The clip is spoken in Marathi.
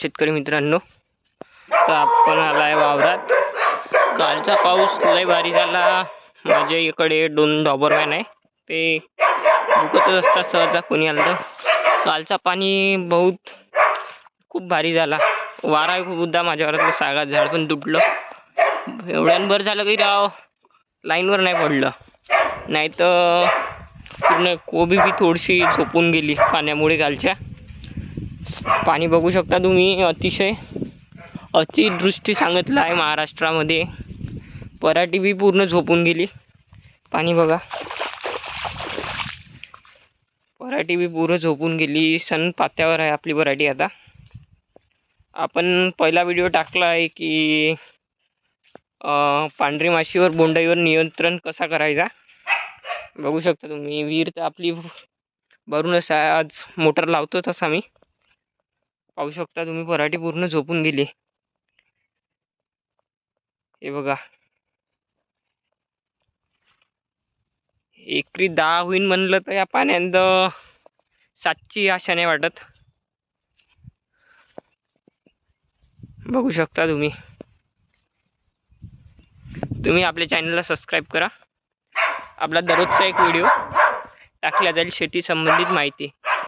शेतकरी मित्रांनो, तर आपण आलाय वावरात। कालचा पाऊस लय भारी झाला। माझ्या इकडे 2 डॉबरमॅन आहे, ते भुकतच असतात सहजा कोणी आलं तर। कालचा पाणी खूप भारी झाला। वारा खूप होता, माझ्या घरातलं सागात झाड पण तुटलं। एवढ्यान झालं की राव लाईनवर नाही पडलं, नाही तर पूर्ण कोबी बी थोडीशी झोपून गेली पाण्यामुळे। कालच्या पाणी बघू शकता तुम्ही, अतिशय अतिवृष्टी सांगितलं आहे महाराष्ट्रामध्ये। पराठी बी पूर्ण झोपून गेली, पाणी बघा, पराठी बी पूर्ण झोपून गेली। सन पात्यावर आहे आपली पराठी। आता आपण पहिला व्हिडिओ टाकला आहे की पांढरी माशीवर बोंडाईवर नियंत्रण कसा करायचा। बघू शकता तुम्ही, विहीर तर आपली भरूनच आहे। आज मोटर लावतो तसा मी, पाहू शकता तुम्ही, पराठी पूर्ण झोपून गेली। हे बघा, एकरी 10 होईन म्हणलं तर या पाण्यात 7ची आशा नाही वाटत। बघू शकता तुम्ही आपल्या चॅनलला सबस्क्राईब करा। आपला दररोजचा एक व्हिडिओ टाकला जाईल शेती संबंधित माहिती।